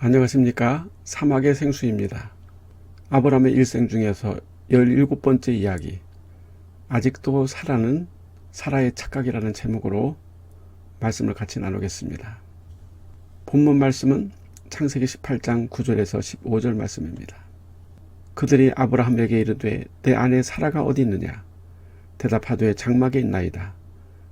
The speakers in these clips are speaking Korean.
안녕하십니까. 사막의 생수입니다. 아브라함의 일생 중에서 17번째 이야기, 아직도 사라는 사라의 착각이라는 제목으로 말씀을 같이 나누겠습니다. 본문 말씀은 창세기 18장 9절에서 15절 말씀입니다. 그들이 아브라함에게 이르되 내 아내 사라가 어디 있느냐? 대답하되 장막에 있나이다.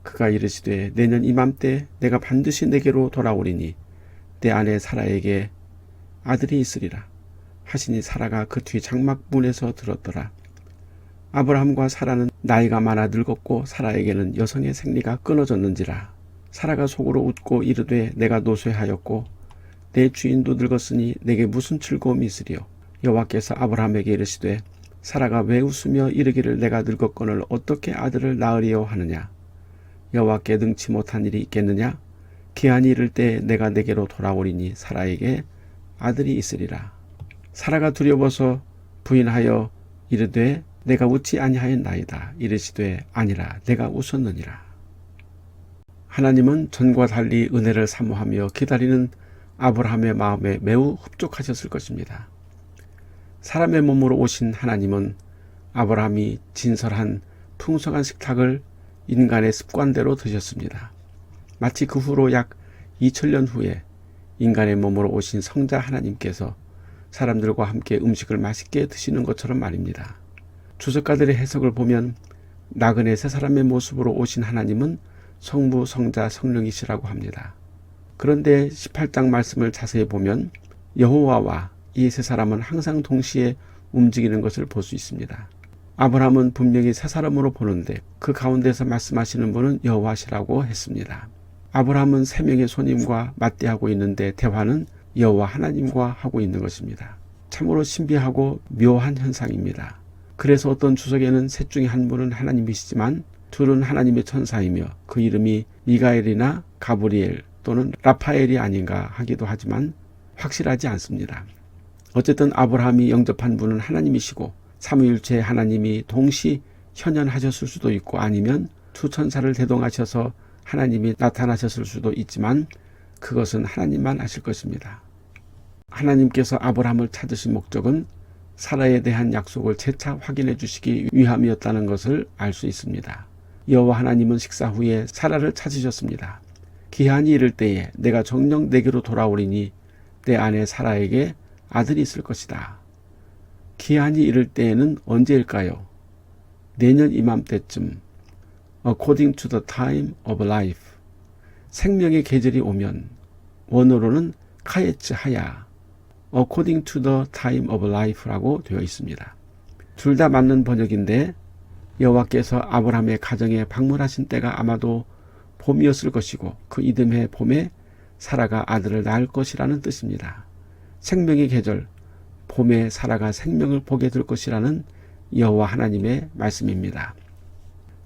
그가 이르시되 내년 이맘때 내가 반드시 내게로 돌아오리니 내 아내 사라에게 아들이 있으리라 하시니 사라가 그 뒤 장막 문에서 들었더라. 아브라함과 사라는 나이가 많아 늙었고 사라에게는 여성의 생리가 끊어졌는지라. 사라가 속으로 웃고 이르되 내가 노쇠하였고 내 주인도 늙었으니 내게 무슨 즐거움이 있으리요. 여호와께서 아브라함에게 이르시되 사라가 왜 웃으며 이르기를 내가 늙었거늘 어떻게 아들을 낳으리요 하느냐. 여호와께 능치 못한 일이 있겠느냐. 기한이 이를 때 내가 내게로 돌아오리니 사라에게 아들이 있으리라. 사라가 두려워서 부인하여 이르되 내가 웃지 아니하였나이다. 이르시되 아니라 내가 웃었느니라. 하나님은 전과 달리 은혜를 사모하며 기다리는 아브라함의 마음에 매우 흡족하셨을 것입니다. 사람의 몸으로 오신 하나님은 아브라함이 진설한 풍성한 식탁을 인간의 습관대로 드셨습니다. 마치 그 후로 약 2000년 후에 인간의 몸으로 오신 성자 하나님께서 사람들과 함께 음식을 맛있게 드시는 것처럼 말입니다. 주석가들의 해석을 보면 나그네 세 사람의 모습으로 오신 하나님은 성부, 성자, 성령이시라고 합니다. 그런데 18장 말씀을 자세히 보면 여호와와 이 세 사람은 항상 동시에 움직이는 것을 볼 수 있습니다. 아브라함은 분명히 세 사람으로 보는데 그 가운데서 말씀하시는 분은 여호와시라고 했습니다. 아브라함은 세 명의 손님과 맞대하고 있는데 대화는 여호와 하나님과 하고 있는 것입니다. 참으로 신비하고 묘한 현상입니다. 그래서 어떤 주석에는 셋 중에 한 분은 하나님이시지만 둘은 하나님의 천사이며 그 이름이 미가엘이나 가브리엘 또는 라파엘이 아닌가 하기도 하지만 확실하지 않습니다. 어쨌든 아브라함이 영접한 분은 하나님이시고 삼위일체 하나님이 동시 현현하셨을 수도 있고 아니면 두 천사를 대동하셔서 하나님이 나타나셨을 수도 있지만 그것은 하나님만 아실 것입니다. 하나님께서 아브라함을 찾으신 목적은 사라에 대한 약속을 재차 확인해 주시기 위함이었다는 것을 알 수 있습니다. 여호와 하나님은 식사 후에 사라를 찾으셨습니다. 기한이 이를 때에 내가 정녕 내게로 돌아오리니 내 아내 사라에게 아들이 있을 것이다. 기한이 이를 때에는 언제일까요? 내년 이맘때쯤. According to the time of life. 생명의 계절이 오면 원어로는 카예츠 하야. According to the time of life라고 되어 있습니다. 둘 다 맞는 번역인데 여호와께서 아브라함의 가정에 방문하신 때가 아마도 봄이었을 것이고 그 이듬해 봄에 사라가 아들을 낳을 것이라는 뜻입니다. 생명의 계절, 봄에 사라가 생명을 보게 될 것이라는 여호와 하나님의 말씀입니다.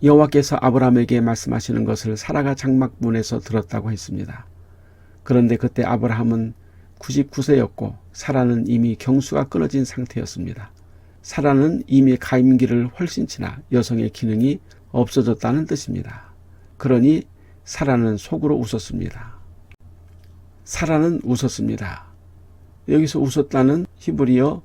여호와께서 아브라함에게 말씀하시는 것을 사라가 장막문에서 들었다고 했습니다. 그런데 그때 아브라함은 99세였고 사라는 이미 경수가 끊어진 상태였습니다. 사라는 이미 가임기를 훨씬 지나 여성의 기능이 없어졌다는 뜻입니다. 그러니 사라는 속으로 웃었습니다. 사라는 웃었습니다. 여기서 웃었다는 히브리어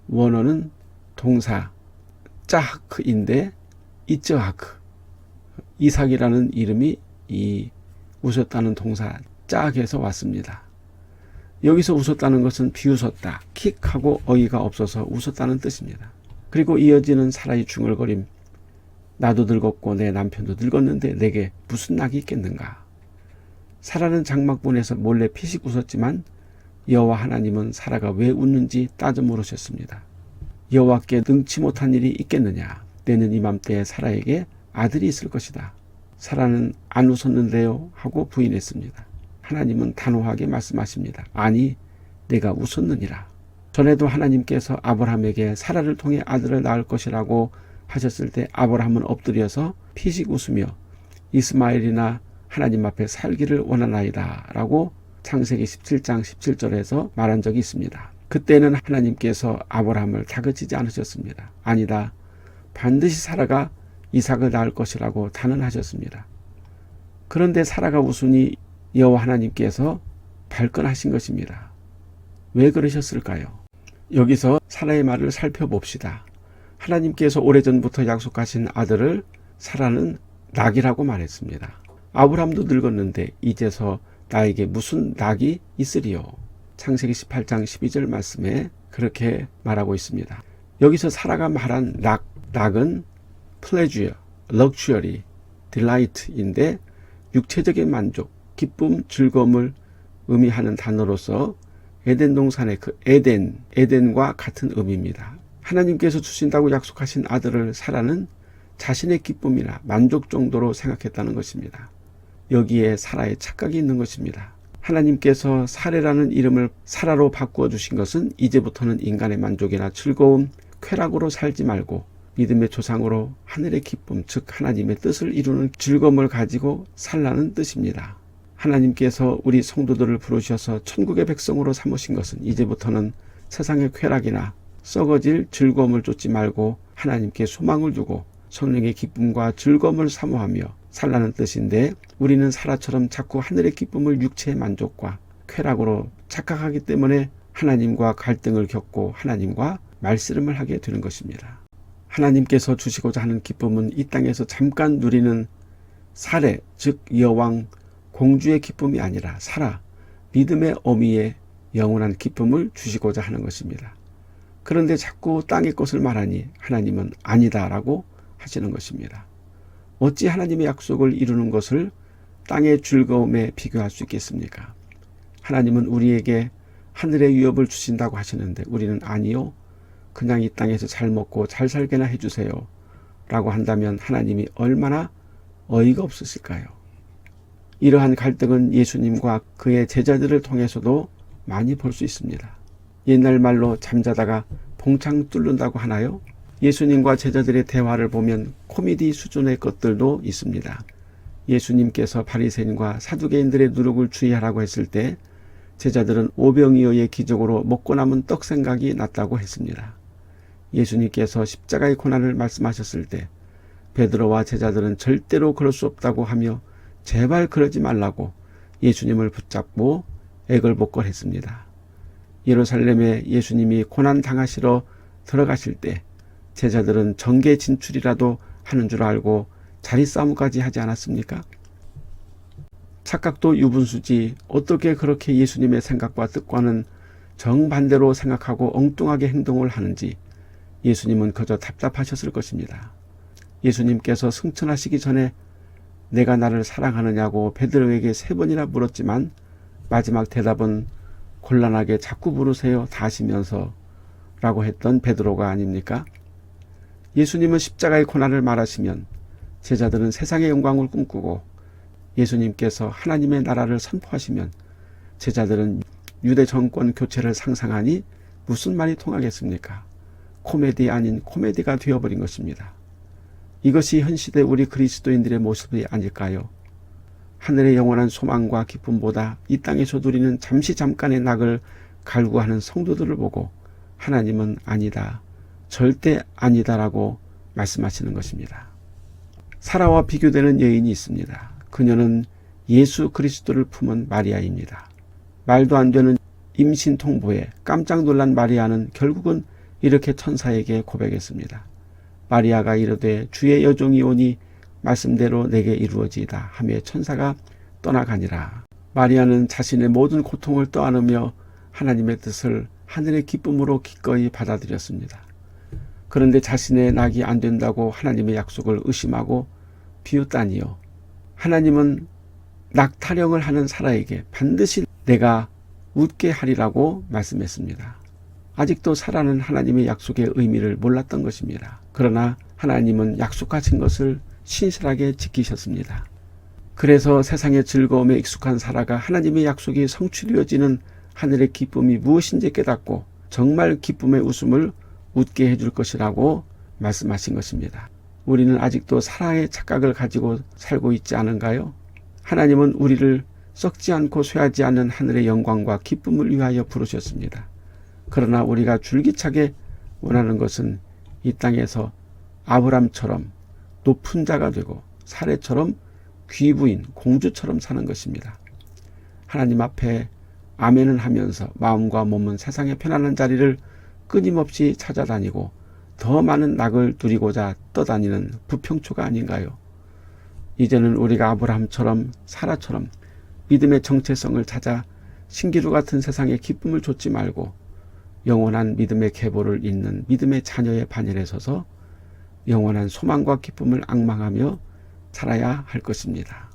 원어는 동사 짜하크인데 이쩌하크, 이삭이라는 이름이 이 웃었다는 동사 짝에서 왔습니다. 여기서 웃었다는 것은 비웃었다, 킥하고 어이가 없어서 웃었다는 뜻입니다. 그리고 이어지는 사라의 중얼거림, 나도 늙었고 내 남편도 늙었는데 내게 무슨 낙이 있겠는가. 사라는 장막문에서 몰래 피식 웃었지만 여호와 하나님은 사라가 왜 웃는지 따져 물으셨습니다. 여호와께 능치 못한 일이 있겠느냐. 내년 이맘때에 사라에게 아들이 있을 것이다. 사라는 안 웃었는데요 하고 부인했습니다. 하나님은 단호하게 말씀하십니다. 아니, 내가 웃었느니라. 전에도 하나님께서 아브라함에게 사라를 통해 아들을 낳을 것이라고 하셨을 때 아브라함은 엎드려서 피식 웃으며 이스마엘이나 하나님 앞에 살기를 원하나이다 라고 창세기 17장 17절에서 말한 적이 있습니다. 그때는 하나님께서 아브라함을 다그치지 않으셨습니다. 아니다. 반드시 사라가 이삭을 낳을 것이라고 단언하셨습니다. 그런데 사라가 웃으니 여호와 하나님께서 발끈하신 것입니다. 왜 그러셨을까요? 여기서 사라의 말을 살펴봅시다. 하나님께서 오래전부터 약속하신 아들을 사라는 낙이라고 말했습니다. 아브람도 늙었는데 이제서 나에게 무슨 낙이 있으리요? 창세기 18장 12절 말씀에 그렇게 말하고 있습니다. 여기서 사라가 말한 낙은 pleasure, luxury, delight인데 육체적인 만족, 기쁨, 즐거움을 의미하는 단어로서 에덴 동산의 그 에덴과 같은 의미입니다. 하나님께서 주신다고 약속하신 아들을 사라는 자신의 기쁨이나 만족 정도로 생각했다는 것입니다. 여기에 사라의 착각이 있는 것입니다. 하나님께서 사레라는 이름을 사라로 바꾸어 주신 것은 이제부터는 인간의 만족이나 즐거움, 쾌락으로 살지 말고 믿음의 조상으로 하늘의 기쁨, 즉 하나님의 뜻을 이루는 즐거움을 가지고 살라는 뜻입니다. 하나님께서 우리 성도들을 부르셔서 천국의 백성으로 삼으신 것은 이제부터는 세상의 쾌락이나 썩어질 즐거움을 쫓지 말고 하나님께 소망을 두고 성령의 기쁨과 즐거움을 사모하며 살라는 뜻인데, 우리는 사라처럼 자꾸 하늘의 기쁨을 육체의 만족과 쾌락으로 착각하기 때문에 하나님과 갈등을 겪고 하나님과 말씨름을 하게 되는 것입니다. 하나님께서 주시고자 하는 기쁨은 이 땅에서 잠깐 누리는 사례, 즉 여왕 공주의 기쁨이 아니라 사라, 믿음의 어미의 영원한 기쁨을 주시고자 하는 것입니다. 그런데 자꾸 땅의 것을 말하니 하나님은 아니다라고 하시는 것입니다. 어찌 하나님의 약속을 이루는 것을 땅의 즐거움에 비교할 수 있겠습니까? 하나님은 우리에게 하늘의 유업을 주신다고 하시는데 우리는 아니요, 그냥 이 땅에서 잘 먹고 잘 살게나 해주세요 라고 한다면 하나님이 얼마나 어이가 없으실까요? 이러한 갈등은 예수님과 그의 제자들을 통해서도 많이 볼 수 있습니다. 옛날 말로 잠자다가 봉창 뚫는다고 하나요? 예수님과 제자들의 대화를 보면 코미디 수준의 것들도 있습니다. 예수님께서 바리새인과 사두개인들의 누룩을 주의하라고 했을 때 제자들은 오병이어의 기적으로 먹고 남은 떡 생각이 났다고 했습니다. 예수님께서 십자가의 고난을 말씀하셨을 때 베드로와 제자들은 절대로 그럴 수 없다고 하며 제발 그러지 말라고 예수님을 붙잡고 애걸복걸했습니다. 예루살렘에 예수님이 고난 당하시러 들어가실 때 제자들은 정계 진출이라도 하는 줄 알고 자리싸움까지 하지 않았습니까? 착각도 유분수지 어떻게 그렇게 예수님의 생각과 뜻과는 정반대로 생각하고 엉뚱하게 행동을 하는지 예수님은 그저 답답하셨을 것입니다. 예수님께서 승천하시기 전에 내가 나를 사랑하느냐고 베드로에게 3번이나 물었지만 마지막 대답은 곤란하게 자꾸 부르세요 다 하시면서 라고 했던 베드로가 아닙니까? 예수님은 십자가의 고난을 말하시면 제자들은 세상의 영광을 꿈꾸고 예수님께서 하나님의 나라를 선포하시면 제자들은 유대 정권 교체를 상상하니 무슨 말이 통하겠습니까? 코미디 아닌 코미디가 되어버린 것입니다. 이것이 현 시대 우리 그리스도인들의 모습이 아닐까요? 하늘의 영원한 소망과 기쁨보다 이 땅에서 누리는 잠깐의 낙을 갈구하는 성도들을 보고 하나님은 아니다, 절대 아니다라고 말씀하시는 것입니다. 사라와 비교되는 여인이 있습니다. 그녀는 예수 그리스도를 품은 마리아입니다. 말도 안 되는 임신 통보에 깜짝 놀란 마리아는 결국은 이렇게 천사에게 고백했습니다. 마리아가 이르되 주의 여종이 오니 말씀대로 내게 이루어지이다 하며 천사가 떠나가니라. 마리아는 자신의 모든 고통을 떠안으며 하나님의 뜻을 하늘의 기쁨으로 기꺼이 받아들였습니다. 그런데 자신의 낙이 안 된다고 하나님의 약속을 의심하고 비웃다니요. 하나님은 낙 타령을 하는 사라에게 반드시 내가 웃게 하리라고 말씀했습니다. 아직도 사라는 하나님의 약속의 의미를 몰랐던 것입니다. 그러나 하나님은 약속하신 것을 신실하게 지키셨습니다. 그래서 세상의 즐거움에 익숙한 사라가 하나님의 약속이 성취되어지는 하늘의 기쁨이 무엇인지 깨닫고 정말 기쁨의 웃음을 웃게 해줄 것이라고 말씀하신 것입니다. 우리는 아직도 사라의 착각을 가지고 살고 있지 않은가요? 하나님은 우리를 썩지 않고 쇠하지 않는 하늘의 영광과 기쁨을 위하여 부르셨습니다. 그러나 우리가 줄기차게 원하는 것은 이 땅에서 아브람처럼 높은 자가 되고 사례처럼 귀부인 공주처럼 사는 것입니다. 하나님 앞에 아멘은 하면서 마음과 몸은 세상의 편안한 자리를 끊임없이 찾아다니고 더 많은 낙을 누리고자 떠다니는 부평초가 아닌가요? 이제는 우리가 아브라함처럼 사라처럼 믿음의 정체성을 찾아 신기루 같은 세상에 기쁨을 좇지 말고 영원한 믿음의 계보를 잇는 믿음의 자녀의 반열에 서서 영원한 소망과 기쁨을 앙망하며 살아야 할 것입니다.